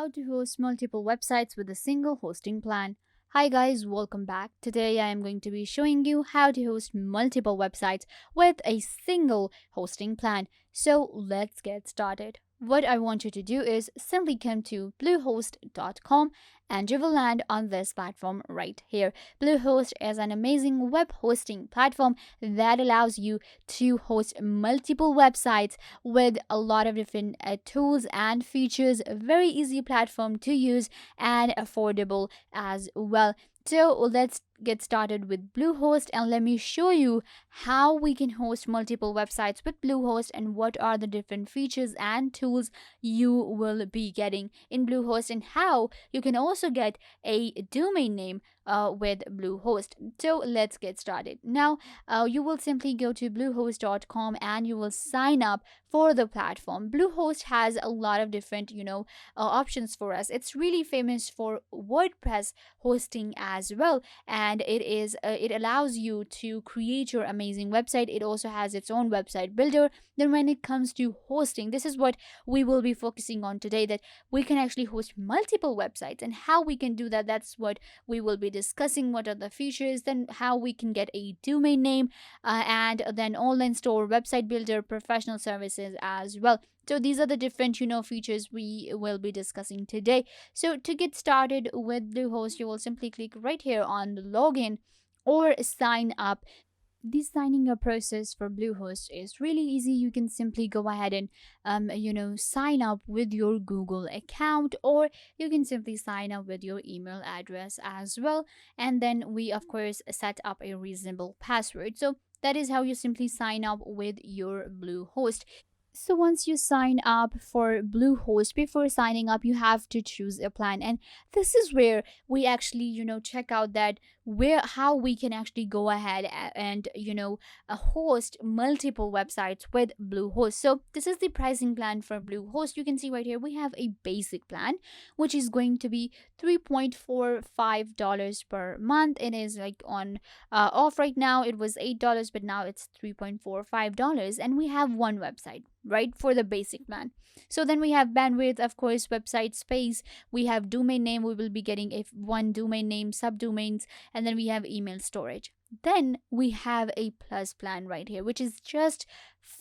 how to host multiple websites with a single hosting plan. Hi guys, welcome back. Today I am going to be showing you how to host multiple websites with a single hosting plan. So let's get started. What I want you to do is simply come to bluehost.com and you will land on this platform right here. Bluehost is an amazing web hosting platform that allows you to host multiple websites with a lot of different tools and features. A very easy platform to use and affordable as well. So let's get started with Bluehost and let me show you how we can host multiple websites with Bluehost and what are the different features and tools you will be getting in Bluehost and how you can also get a domain name with Bluehost. So let's get started. Now you will simply go to bluehost.com and you will sign up for the platform. Bluehost has a lot of different options for us. It's really famous for WordPress hosting as well, and it allows you to create your amazing website. It also has its own website builder. Then when it comes to hosting, this is what we will be focusing on today, that we can actually host multiple websites and how we can do that. That's what we will be discussing. What are the features, then how we can get a domain name, and then online store, website builder, professional services as well. So these are the different features we will be discussing today. So to get started with Bluehost, you will simply click right here on the login or sign up. The signing up process for Bluehost is really easy. You can simply go ahead and sign up with your Google account, or you can simply sign up with your email address as well, and then we of course set up a reasonable password. So that is how you simply sign up with your Bluehost. So once you sign up for Bluehost, before signing up, you have to choose a plan, and this is where we actually, check out that where how we can actually go ahead and host multiple websites with Bluehost. So this is the pricing plan for Bluehost. You can see right here we have a basic plan, which is going to be $3.45 per month. It is like on off right now. It was $8, but now it's $3.45, and we have one website, right, for the basic plan. So then we have bandwidth, of course, website space, we have domain name. We will be getting a one domain name, subdomains, and then we have email storage. Then we have a plus plan right here, which is just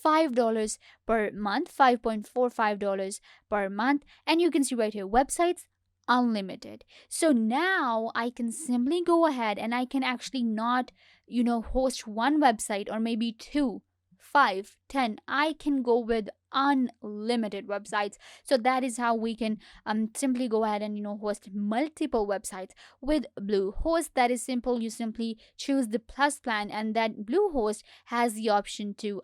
$5 per month, $5.45 per month. And you can see right here, websites unlimited. So now I can simply go ahead and I can actually not host one website or maybe two, 5, 10. I can go with unlimited websites. So that is how we can simply go ahead and host multiple websites with Bluehost. That is simple. You simply choose the plus plan, and that Bluehost has the option to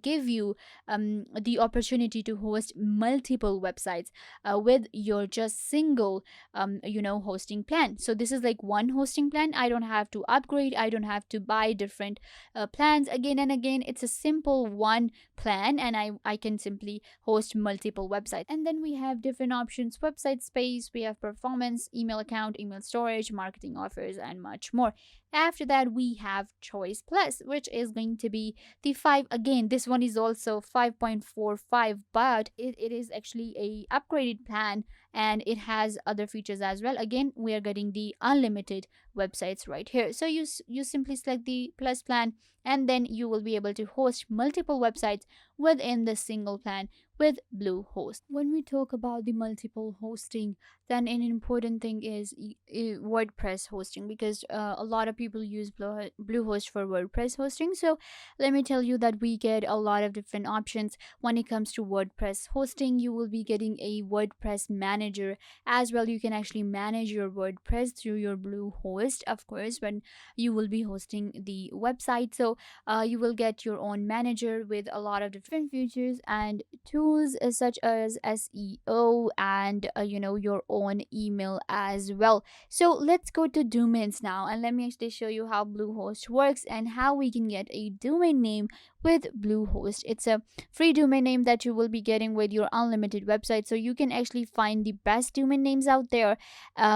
give you the opportunity to host multiple websites with your just single hosting plan. So this is like one hosting plan. I don't have to upgrade, I don't have to buy different plans again and again. It's a simple one plan, and I can simply host multiple websites. And then we have different options: website space, we have performance, email account, email storage, marketing offers, and much more. After that, we have choice plus, which is going to be the 5. Again, this one is also 5.45, but it is actually a upgraded plan, and it has other features as well. Again, we are getting the unlimited websites right here. So you simply select the plus plan, and then you will be able to host multiple websites within the single plan with Bluehost. When we talk about the multiple hosting, then an important thing is WordPress hosting, because a lot of people use Bluehost for WordPress hosting. So let me tell you that we get a lot of different options when it comes to WordPress hosting. You will be getting a WordPress manager as well. You can actually manage your WordPress through your Bluehost, of course, when you will be hosting the website. So you will get your own manager with a lot of different features and tools such as SEO and your own email as well. So let's go to domains now, and let me actually show you how Bluehost works and how we can get a domain name with Bluehost. It's a free domain name that you will be getting with your unlimited website, so you can actually find the best domain names out there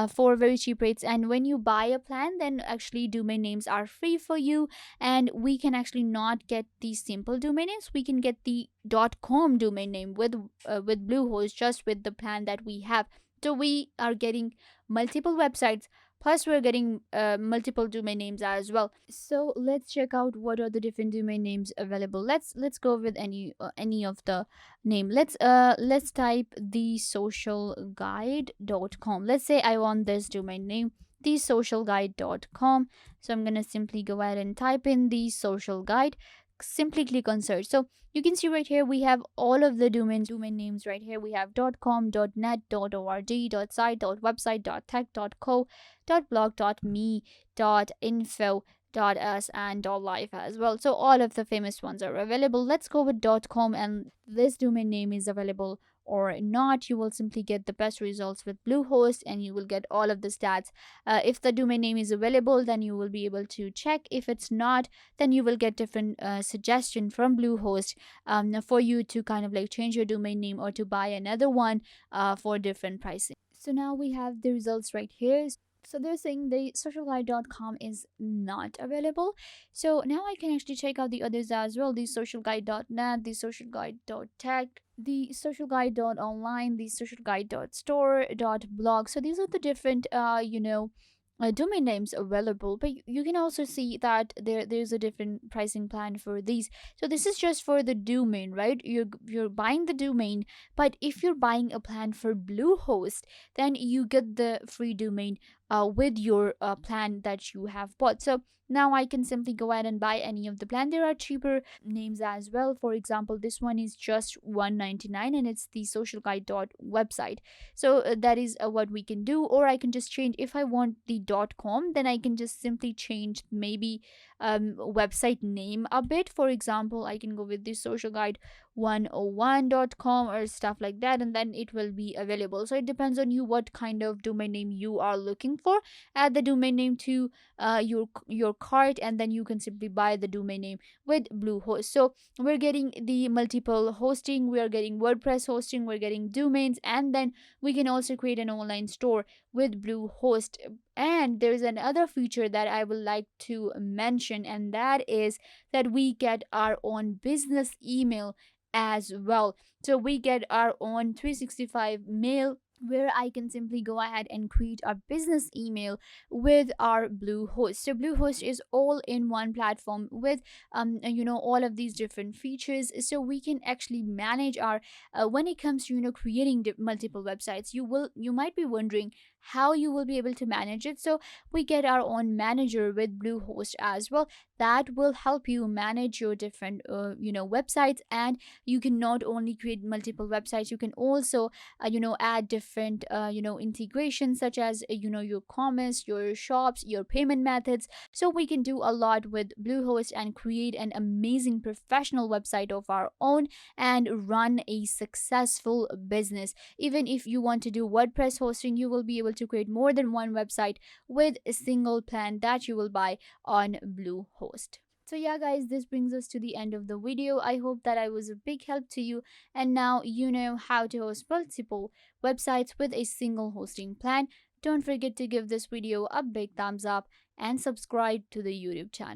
for very cheap rates. And when you buy a plan, then actually domain names are free for you, and we can actually not get these simple domain names. We can get the .com domain name with Bluehost, just with the plan that we have. So we are getting multiple websites, plus we're getting multiple domain names as well. So let's check out what are the different domain names available. Let's go with any of the name. Let's type thesocialguide.com. Let's say I want this domain name, thesocialguide.com. So I'm gonna simply go ahead and type in the social guide, simply click on search. So you can see right here we have all of the domain names right here. We have .com, .net, .org, .site, .website, .tech, .co, .blog, .me, .info, .us, and .life as well. So all of the famous ones are available. Let's go with .com, and this domain name is available or not. You will simply get the best results with Bluehost, and you will get all of the stats. If the domain name is available, then you will be able to check. If it's not, then you will get different suggestion from Bluehost for you to kind of like change your domain name or to buy another one for different pricing. So now we have the results right here. So they're saying the socialguide.com is not available. So now I can actually check out the others as well. The socialguide.net, the socialguide.tech, the socialguide.online, the socialguide.store.blog. So these are the different domain names available, but you can also see that there's a different pricing plan for these. So this is just for the domain, right? You're buying the domain, but if you're buying a plan for Bluehost, then you get the free domain with your plan that you have bought. So now I can simply go ahead and buy any of the plan. There are cheaper names as well. For example, this one is just $1.99, and it's the social guide dot website. So that is what we can do. Or I can just change, if I want the .com, then I can just simply change maybe website name a bit. For example, I can go with the social guide 101.com or stuff like that, and then it will be available. So it depends on you what kind of domain name you are looking for. Add the domain name to your cart, and then you can simply buy the domain name with Bluehost. So we're getting the multiple hosting, we're getting WordPress hosting, we're getting domains, and then we can also create an online store with Bluehost. And there's another feature that I would like to mention, and that is that we get our own business email as well. So we get our own 365 mail, where I can simply go ahead and create our business email with our Bluehost. So Bluehost is all in one platform with all of these different features. So we can actually manage our when it comes to creating multiple websites. You might be wondering how you will be able to manage it. So we get our own manager with Bluehost as well, that will help you manage your different websites. And you can not only create multiple websites, you can also add different integrations, such as your commerce, your shops, your payment methods. So we can do a lot with Bluehost and create an amazing professional website of our own and run a successful business. Even if you want to do WordPress hosting, you will be able to create more than one website with a single plan that you will buy on Bluehost. So yeah guys, this brings us to the end of the video. I hope that I was a big help to you, and now you know how to host multiple websites with a single hosting plan. Don't forget to give this video a big thumbs up and subscribe to the YouTube channel.